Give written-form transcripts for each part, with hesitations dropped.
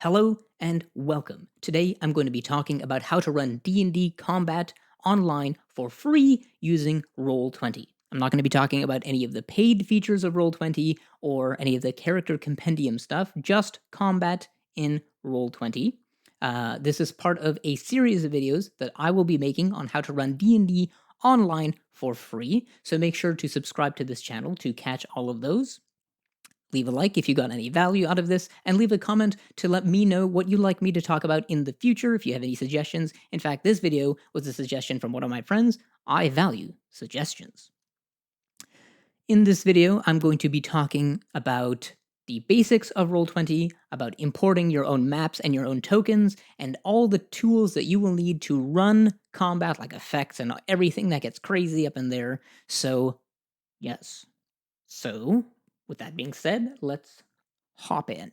Hello and welcome. Today I'm going to be talking about how to run D&D combat online for free using Roll20. I'm not going to be talking about any of the paid features of Roll20 or any of the character compendium stuff, just combat in Roll20. This is part of a series of videos that I will be making on how to run D&D online for free, so make sure to subscribe to this channel to catch all of those. Leave a like if you got any value out of this, and leave a comment to let me know what you'd like me to talk about in the future if you have any suggestions. In fact, this video was a suggestion from one of my friends. I value suggestions. In this video, I'm going to be talking about the basics of Roll20, about importing your own maps and your own tokens, and all the tools that you will need to run combat, like effects and everything that gets crazy up in there. So, yes. So, with that being said, let's hop in.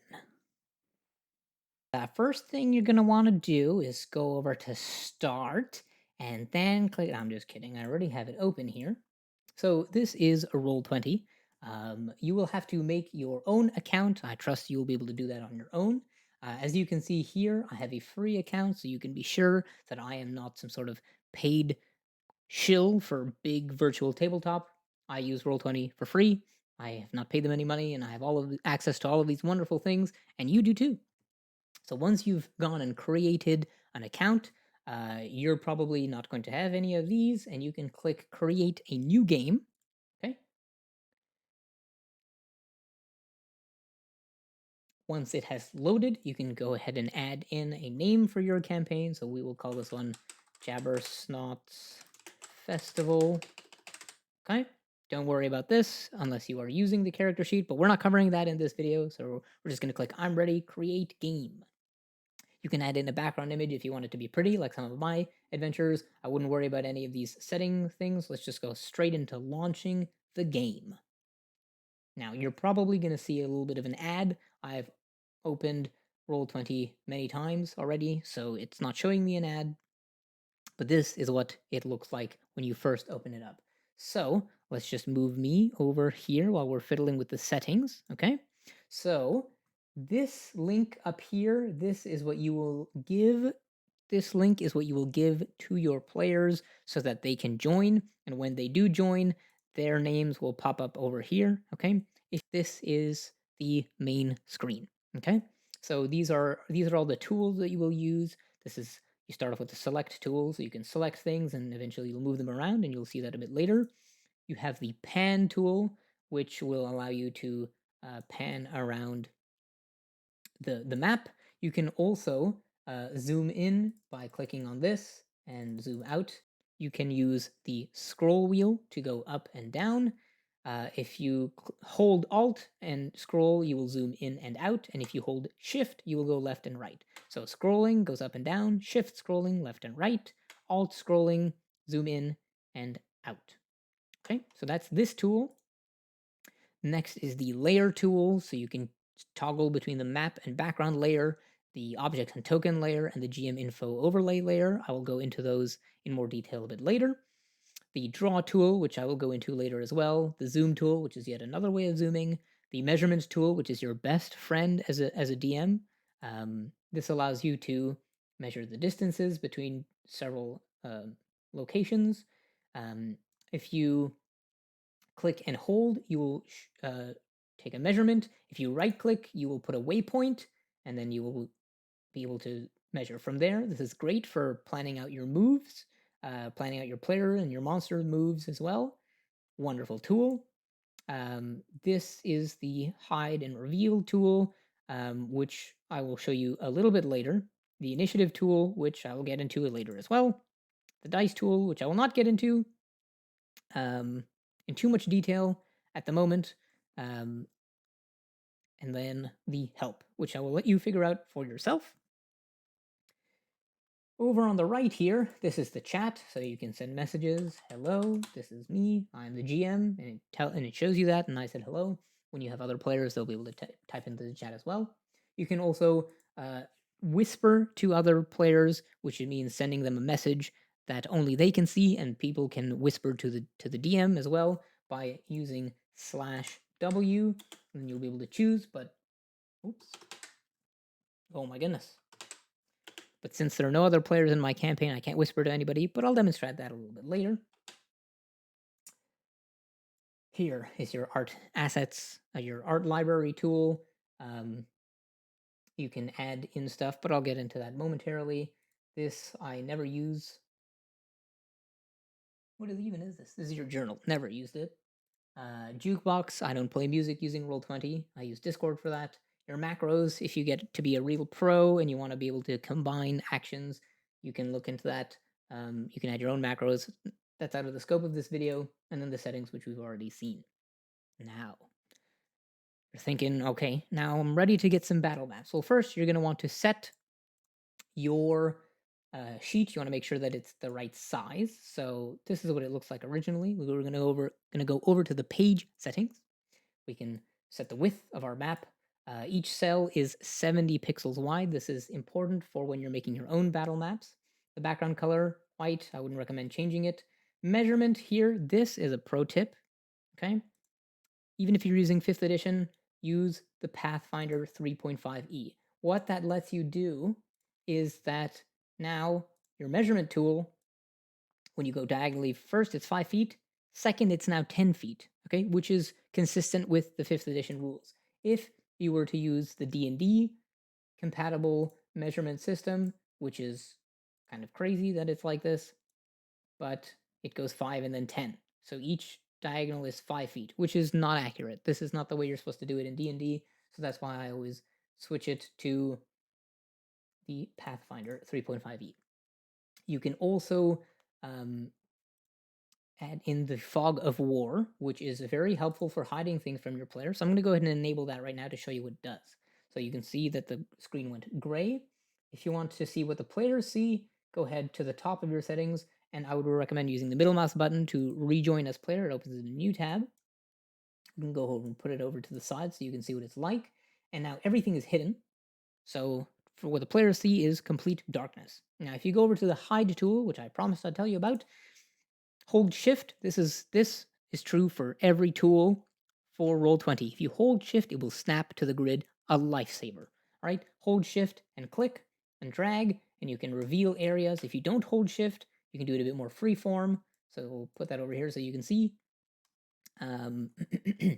The first thing you're going to want to do is go over to Start and then click. I'm just kidding. I already have it open here. So this is a Roll20. You will have to make your own account. I trust you will be able to do that on your own. As you can see here, I have a free account, so you can be sure that I am not some sort of paid shill for big virtual tabletop. I use Roll20 for free. I have not paid them any money, and I have all of access to all of these wonderful things, and you do too. So once you've gone and created an account, you're probably not going to have any of these, and you can click Create a New Game. Okay. Once it has loaded, you can go ahead and add in a name for your campaign. So we will call this one Jabbersnots Festival. Okay. Don't worry about this unless you are using the character sheet, but we're not covering that in this video. So we're just going to click I'm ready, create game. You can add in a background image if you want it to be pretty, like some of my adventures. I wouldn't worry about any of these setting things. Let's just go straight into launching the game. Now, you're probably going to see a little bit of an ad. I've opened Roll20 many times already, so it's not showing me an ad. But this is what it looks like when you first open it up. So let's just move me over here while we're fiddling with the settings, okay? So this link up here, this is what you will give. This link is what you will give to your players so that they can join. And when they do join, their names will pop up over here, okay? If this is the main screen, okay? So these are all the tools that you will use. This is you start off with the select tool, so you can select things and eventually you'll move them around, and you'll see that a bit later. You have the pan tool, which will allow you to pan around the map. You can also zoom in by clicking on this and zoom out. You can use the scroll wheel to go up and down. If you hold Alt and scroll, you will zoom in and out. And if you hold Shift, you will go left and right. So scrolling goes up and down, Shift scrolling left and right, Alt scrolling, zoom in and out. Okay, so that's this tool. Next is the layer tool, so you can toggle between the map and background layer, the object and token layer, and the GM info overlay layer. I will go into those in more detail a bit later. The draw tool, which I will go into later as well. The zoom tool, which is yet another way of zooming. The measurements tool, which is your best friend as a DM. This allows you to measure the distances between several locations. If you click and hold, you will take a measurement. If you right click, you will put a waypoint, and then you will be able to measure from there. This is great for planning out your moves, planning out your player and your monster moves as well. Wonderful tool. This is the hide and reveal tool, which I will show you a little bit later. The initiative tool, which I will get into later as well. The dice tool, which I will not get into in too much detail at the moment. And then the help, which I will let you figure out for yourself. Over on the right here, this is the chat, so you can send messages. Hello, this is me. I'm the GM, and it shows you that. And I said hello. When you have other players, they'll be able to type into the chat as well. You can also whisper to other players, which means sending them a message that only they can see, and people can whisper to the DM as well by using /W. And then you'll be able to choose. But oops, Oh my goodness. But since there are no other players in my campaign, I can't whisper to anybody, but I'll demonstrate that a little bit later. Here is your art assets, your art library tool. You can add in stuff, but I'll get into that momentarily. This I never use. What even is this? This is your journal. Never used it. Jukebox, I don't play music using Roll20. I use Discord for that. Your macros, if you get to be a real pro and you want to be able to combine actions, you can look into that. You can add your own macros. That's out of the scope of this video. And then the settings, which we've already seen. Now, you're thinking, okay, now I'm ready to get some battle maps. Well, first, you're going to want to set your sheet. You want to make sure that it's the right size. So this is what it looks like originally. We're going to go over to the page settings. We can set the width of our map. Each cell is 70 pixels wide. This is important for when you're making your own battle maps. The background color, white, I wouldn't recommend changing it. Measurement here, this is a pro tip, okay? Even if you're using 5th edition, use the Pathfinder 3.5e. What that lets you do is that now your measurement tool, when you go diagonally, first it's 5 feet, second it's now 10 feet, okay, which is consistent with the 5th edition rules. If you were to use the D&D compatible measurement system, which is kind of crazy that it's like this, but it goes 5 and then 10. So each diagonal is 5 feet, which is not accurate. This is not the way you're supposed to do it in D&D, so that's why I always switch it to the Pathfinder 3.5e. You can also add in the fog of war, which is very helpful for hiding things from your player. So I'm going to go ahead and enable that right now to show you what it does. So you can see that the screen went gray. If you want to see what the players see, go ahead to the top of your settings, and I would recommend using the middle mouse button to rejoin as player. It opens a new tab. You can go over and put it over to the side so you can see what it's like. And now everything is hidden. So for what the players see is complete darkness. Now, if you go over to the hide tool, which I promised I'd tell you about, hold shift. This is true for every tool for Roll20. If you hold shift, it will snap to the grid, a lifesaver. All right, hold shift and click and drag, and you can reveal areas. If you don't hold shift, you can do it a bit more freeform. So we'll put that over here so you can see. You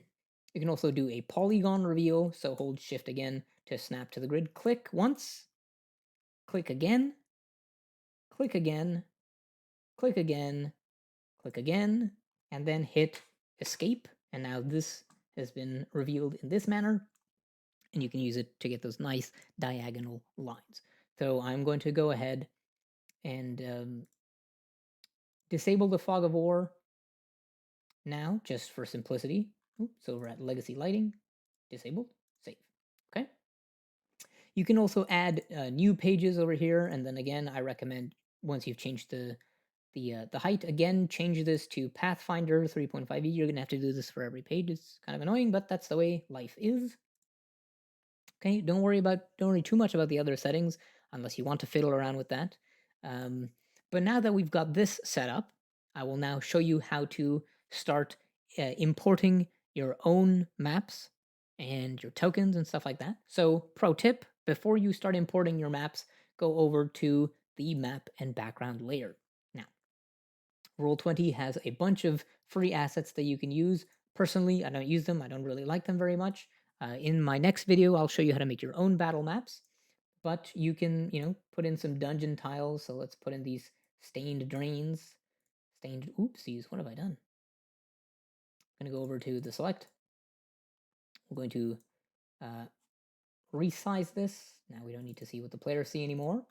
can also do a polygon reveal. So hold shift again to snap to the grid. Click once, click again, click again, click again, click again, and then hit escape. And now this has been revealed in this manner, and you can use it to get those nice diagonal lines. So I'm going to go ahead and disable the fog of war now, just for simplicity. So we're at legacy lighting, disabled, save. Okay. You can also add new pages over here, and then again, I recommend once you've changed the height, again, change this to Pathfinder 3.5e. You're gonna have to do this for every page. It's kind of annoying, but that's the way life is. Okay, don't worry too much about the other settings unless you want to fiddle around with that. But now that we've got this set up, I will now show you how to start importing your own maps and your tokens and stuff like that. So pro tip, before you start importing your maps, go over to the map and background layer. Now, Roll20 has a bunch of free assets that you can use. Personally, I don't use them. I don't really like them very much. In my next video, I'll show you how to make your own battle maps. But you can, put in some dungeon tiles. So let's put in these stained drains. Oopsies, what have I done? I'm going to go over to the select. I'm going to resize this. Now we don't need to see what the players see anymore.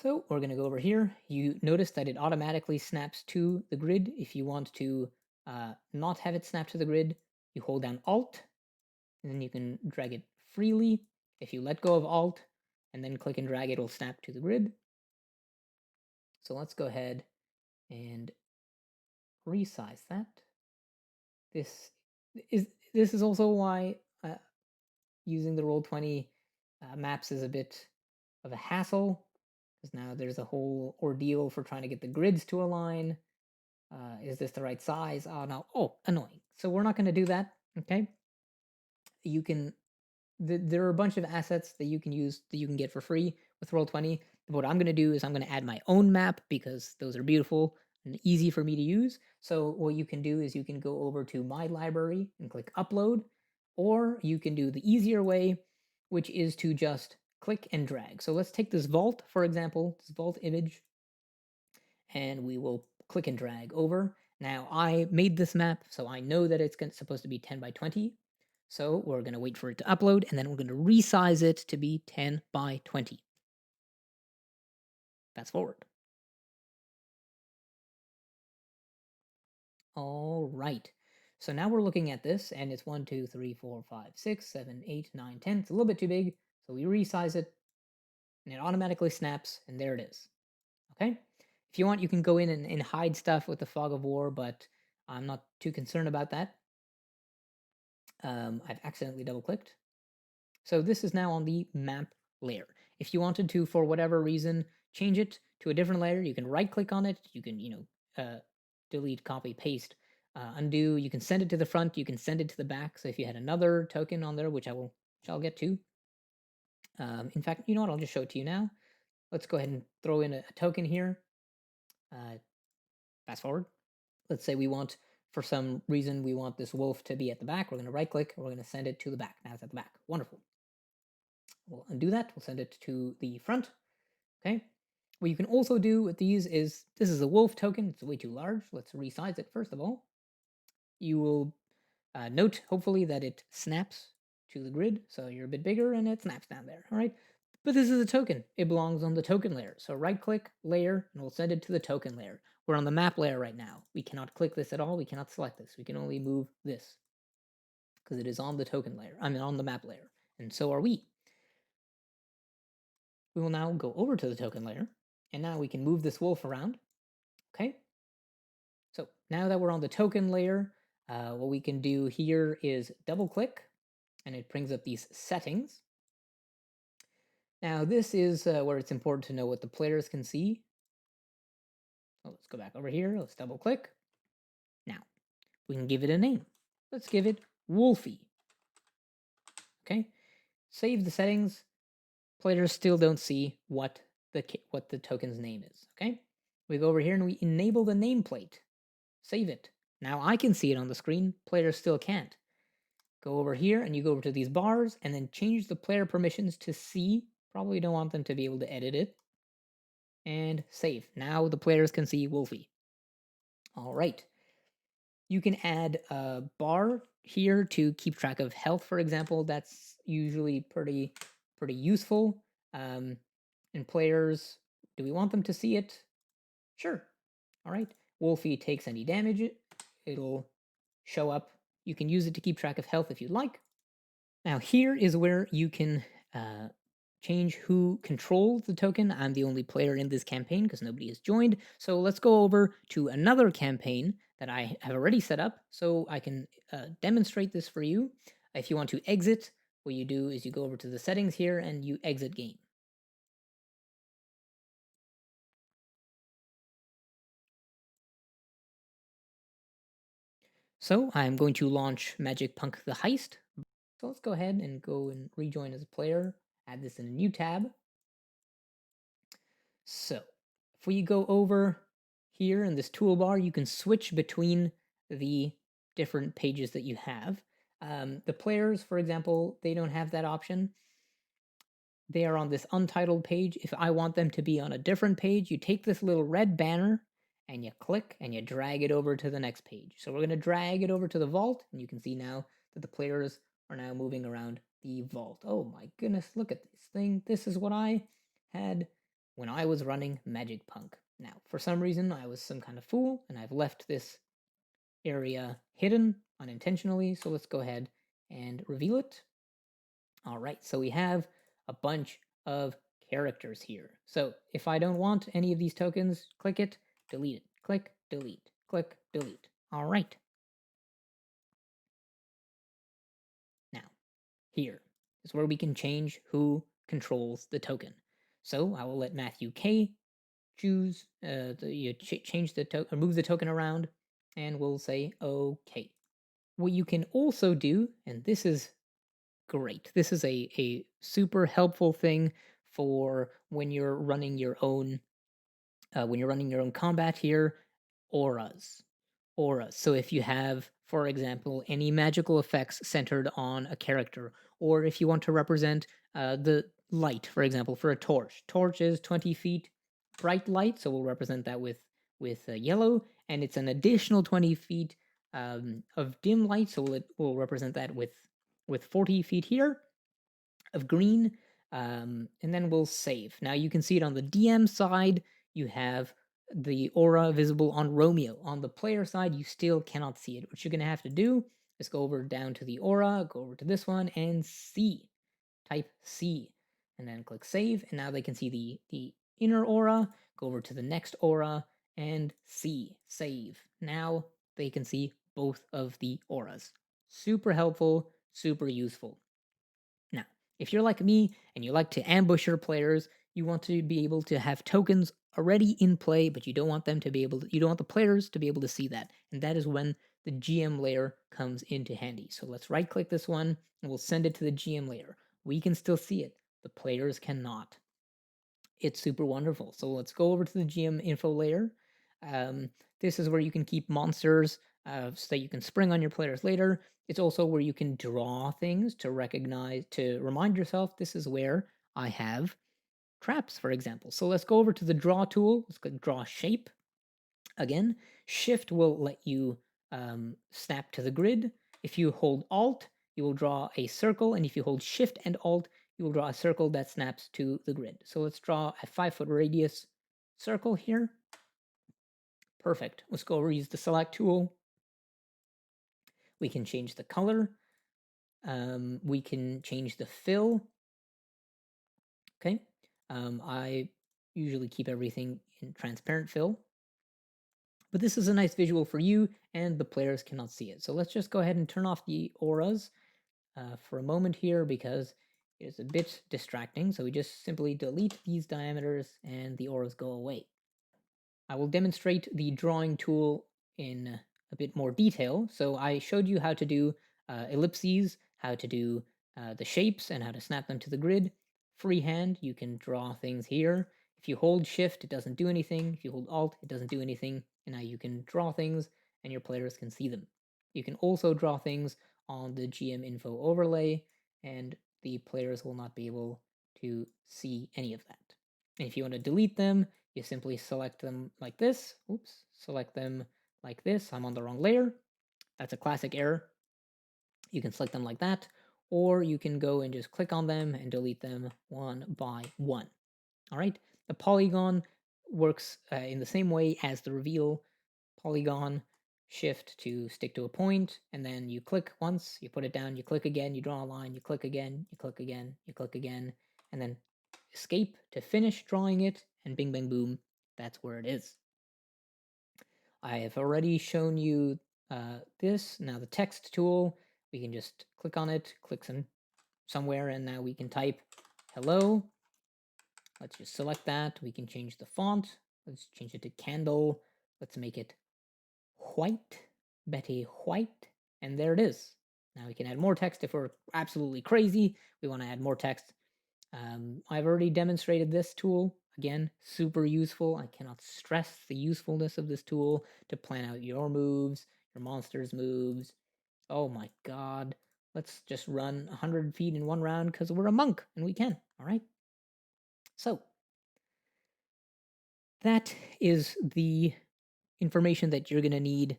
So we're going to go over here. You notice that it automatically snaps to the grid. If you want to not have it snap to the grid, you hold down Alt, and then you can drag it freely. If you let go of Alt and then click and drag, it'll snap to the grid. So let's go ahead and resize that. This is also why using the Roll20 maps is a bit of a hassle, because now there's a whole ordeal for trying to get the grids to align. Is this the right size? Oh no, annoying. So we're not going to do that, okay? You can there are a bunch of assets that you can use that you can get for free with Roll20. What I'm going to do is I'm going to add my own map because those are beautiful and easy for me to use. So what you can do is you can go over to my library and click upload, or you can do the easier way, which is to just click and drag. So let's take this vault, for example, this vault image, and we will click and drag over. Now I made this map, so I know that it's supposed to be 10 by 20. So we're going to wait for it to upload, and then we're going to resize it to be 10 by 20. Fast forward. All right. So now we're looking at this, and it's 1, 2, 3, 4, 5, 6, 7, 8, 9, 10. It's a little bit too big, so we resize it, and it automatically snaps, and there it is. Okay? If you want, you can go in and hide stuff with the fog of war, but I'm not too concerned about that. I've accidentally double-clicked. So this is now on the map layer. If you wanted to, for whatever reason, change it to a different layer, you can right-click on it. You can, delete, copy, paste, undo. You can send it to the front. You can send it to the back. So if you had another token on there, which I'll get to. In fact, you know what? I'll just show it to you now. Let's go ahead and throw in a token here. Fast forward. Let's say we want, for some reason, we want this wolf to be at the back. We're going to right-click. We're going to send it to the back. Now it's at the back. Wonderful. We'll undo that. We'll send it to the front. Okay. What you can also do with these is, this is a wolf token. It's way too large. Let's resize it first of all. You will note, hopefully, that it snaps to the grid. So you're a bit bigger and it snaps down there. All right. But this is a token. It belongs on the token layer. So right click, layer, and we'll send it to the token layer. We're on the map layer right now. We cannot click this at all. We cannot select this. We can only move this because it is on the token layer. I mean, on the map layer. And so are we. We will now go over to the token layer, and now we can move this wolf around. Okay. So now that we're on the token layer, what we can do here is double click, and it brings up these settings. Now this is where it's important to know what the players can see. So let's go back over here. Let's double click. Now we can give it a name. Let's give it Wolfie. Okay. Save the settings. Players still don't see what the token's name is. Okay. We go over here and we enable the nameplate. Save it. Now I can see it on the screen. Players still can't. Go over here and you go over to these bars and then change the player permissions to see. Probably don't want them to be able to edit it. And save. Now the players can see Wolfie. All right. You can add a bar here to keep track of health, for example. That's usually pretty useful. And players, do we want them to see it? Sure. All right. Wolfie takes any damage. It'll show up. You can use it to keep track of health if you'd like. Now here is where you can change who controls the token. I'm the only player in this campaign because nobody has joined. So let's go over to another campaign that I have already set up so I can demonstrate this for you. If you want to exit, what you do is you go over to the settings here and you exit game. So I'm going to launch Magic Punk the Heist. So let's go ahead and go and rejoin as a player. Add this in a new tab. So if we go over here in this toolbar, you can switch between the different pages that you have. The players, for example, they don't have that option. They are on this untitled page. If I want them to be on a different page, you take this little red banner and you click and you drag it over to the next page. So we're going to drag it over to the vault, and you can see now that the players are now moving around the vault. Oh my goodness, look at this thing. This is what I had when I was running Magic Punk. Now, for some reason, I was some kind of fool, and I've left this area hidden unintentionally. So let's go ahead and reveal it. All right, so we have a bunch of characters here. So if I don't want any of these tokens, click it, delete it, click, delete, click, delete. All right. Now, here is where we can change who controls the token. So I will let Matthew K choose, change the token, move the token around, and we'll say okay. What you can also do, and this is great. This is a super helpful thing for when you're running your own combat here. Auras. Auras. So if you have, for example, any magical effects centered on a character, or if you want to represent the light, for example, for a torch. Torch is 20 feet bright light, so we'll represent that with yellow, and it's an additional 20 feet of dim light, so we'll represent that with 40 feet here of green, and then we'll save. Now you can see it on the DM side. You have the aura visible on Romeo. On the player side, you still cannot see it. What you're going to have to do is go over down to the aura, go over to this one, and see. Type C, and then click save. And now they can see the inner aura. Go over to the next aura and see. Save. Now they can see both of the auras. Super helpful, super useful. Now, if you're like me and you like to ambush your players, you want to be able to have tokens already in play, but you don't want you don't want the players to be able to see that. And that is when the GM layer comes into handy. So let's right click this one and we'll send it to the GM layer. We can still see it. The players cannot. It's super wonderful. So let's go over to the GM info layer. Um, this is where you can keep monsters so that you can spring on your players later. It's also where you can draw things to remind yourself this is where I have traps, for example. So let's go over to the draw tool. Let's click draw shape. Again, shift will let you snap to the grid. If you hold alt, you will draw a circle, and if you hold shift and alt, you will draw a circle that snaps to the grid. So let's draw a 5-foot radius circle here. Perfect. Let's go over use the select tool. We can change the color. We can change the fill. Okay. I usually keep everything in transparent fill. But this is a nice visual for you, and the players cannot see it. So let's just go ahead and turn off the auras for a moment here because it's a bit distracting. So we just simply delete these diameters and the auras go away. I will demonstrate the drawing tool in a bit more detail. So I showed you how to do ellipses, how to do the shapes, and how to snap them to the grid. Freehand, you can draw things here. If you hold shift, it doesn't do anything. If you hold alt, it doesn't do anything. And now you can draw things and your players can see them. You can also draw things on the GM info overlay, and the players will not be able to see any of that. And if you want to delete them, you simply select them like this. Oops, select them like this. I'm on the wrong layer. That's a classic error. You can select them like that, or you can go and just click on them and delete them one by one. All right. The polygon works in the same way as the reveal polygon. Shift to stick to a point, and then you click once, you put it down, you click again, you draw a line, you click again, you click again, you click again, and then escape to finish drawing it, and bing, bang, boom, that's where it is. I have already shown you this. Now the text tool, we can just click on it, click somewhere, and now we can type hello. Let's just select that. We can change the font. Let's change it to candle. Let's make it white, Betty White, and there it is. Now we can add more text if we're absolutely crazy. We want to add more text. I've already demonstrated this tool. Again, super useful. I cannot stress the usefulness of this tool to plan out your moves, your monster's moves. Oh my god. Let's just run 100 feet in one round because we're a monk and we can. All right. So that is the information that you're going to need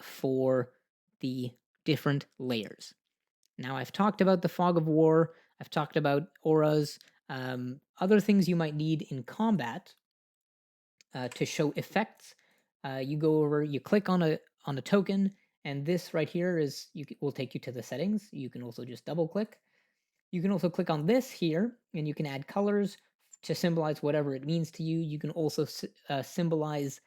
for the different layers. Now, I've talked about the fog of war, I've talked about auras, other things you might need in combat to show effects. You go over, you click on a token, and this right here will take you to the settings. You can also just double click. You can also click on this here, and you can add colors to symbolize whatever it means to you. You can also symbolize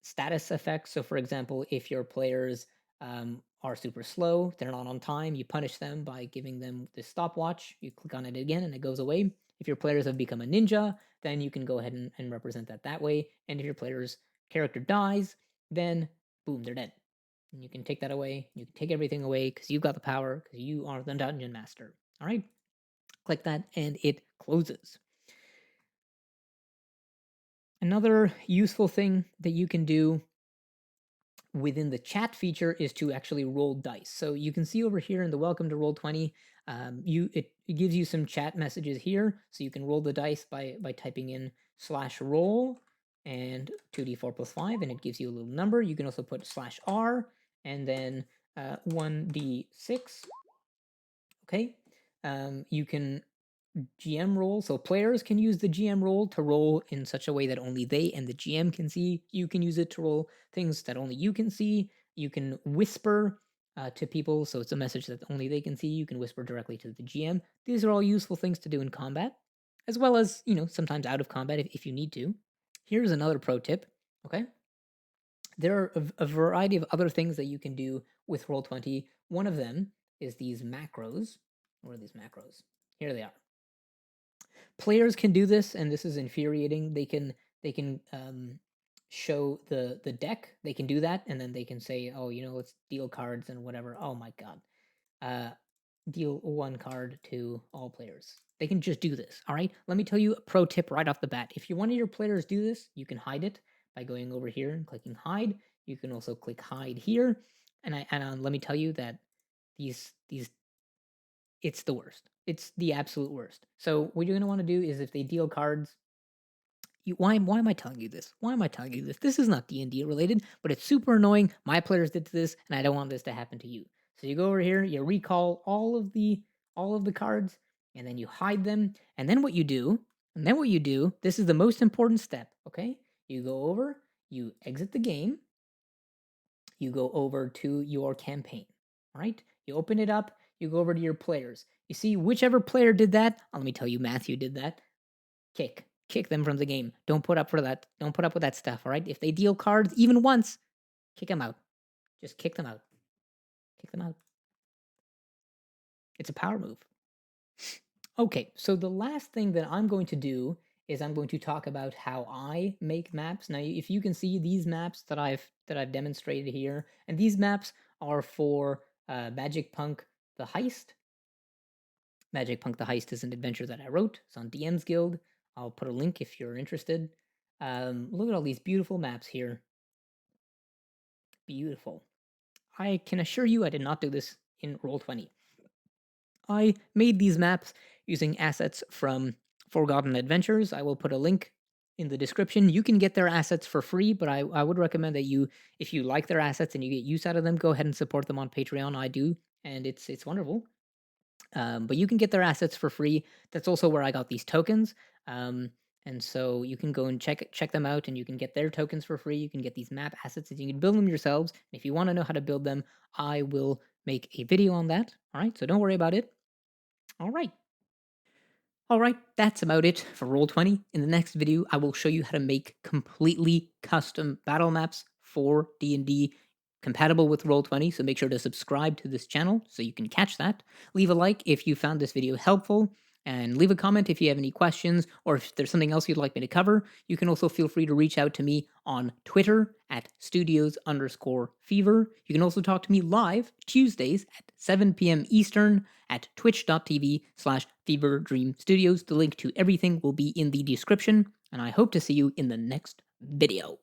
status effects. So, for example, if your players are super slow, they're not on time, you punish them by giving them this stopwatch. You click on it again and it goes away. If your players have become a ninja, then you can go ahead and represent that way. And if your player's character dies, then boom, they're dead. And you can take that away. You can take everything away because you've got the power because you are the dungeon master. All right, click that and it closes. Another useful thing that you can do within the chat feature is to actually roll dice. So you can see over here in the welcome to Roll20, it gives you some chat messages here. So you can roll the dice by typing in /roll and 2d4 plus 5, and it gives you a little number. You can also put /r and then 1d6. Okay. You can GM roll. So players can use the GM roll to roll in such a way that only they and the GM can see. You can use it to roll things that only you can see. You can whisper to people, so it's a message that only they can see. You can whisper directly to the GM. These are all useful things to do in combat, as well as, sometimes out of combat if you need to. Here's another pro tip, okay? There are a variety of other things that you can do with Roll20. One of them is these macros. Where are these macros? Here they are. Players can do this, and this is infuriating. They can show the deck. They can do that, and then they can say, oh, let's deal cards and whatever. Oh my god, uh, deal one card to all players. They can just do this. All right. Let me tell you a pro tip right off the bat. If one of your players do this, you can hide it by going over here and clicking hide. You can also click hide here, and let me tell you that these it's the worst. It's the absolute worst. So what you're gonna want to do is if they deal cards, why am I telling you this? Why am I telling you this? This is not D&D related, but it's super annoying. My players did this, and I don't want this to happen to you. So you go over here, you recall all of the cards, and then you hide them. And then what you do, this is the most important step, okay? You go over, you exit the game, you go over to your campaign. All right? You open it up, you go over to your players. You see, whichever player did that, let me tell you, Matthew did that. Kick them from the game. Don't put up for that. Don't put up with that stuff. All right? If they deal cards even once, kick them out. Just kick them out. Kick them out. It's a power move. Okay, so the last thing that I'm going to do is I'm going to talk about how I make maps. Now, if you can see these maps that I've demonstrated here, and these maps are for Magic Punk the Heist. Magic Punk the Heist is an adventure that I wrote. It's on DM's Guild. I'll put a link if you're interested. Look at all these beautiful maps here. Beautiful. I can assure you I did not do this in Roll20. I made these maps using assets from Forgotten Adventures. I will put a link in the description. You can get their assets for free, but I would recommend that if you like their assets and you get use out of them, go ahead and support them on Patreon. I do, and it's wonderful. But you can get their assets for free. That's also where I got these tokens. And so you can go and check them out, and you can get their tokens for free. You can get these map assets, and you can build them yourselves. And if you want to know how to build them, I will make a video on that. All right, so don't worry about it. All right. All right, that's about it for Roll20. In the next video, I will show you how to make completely custom battle maps for D&D compatible with Roll20, so make sure to subscribe to this channel so you can catch that. Leave a like if you found this video helpful, and leave a comment if you have any questions or if there's something else you'd like me to cover. You can also feel free to reach out to me on Twitter at studios_fever. You can also talk to me live Tuesdays at 7 p.m. Eastern at twitch.tv/Fever Dream Studios. The link to everything will be in the description, and I hope to see you in the next video.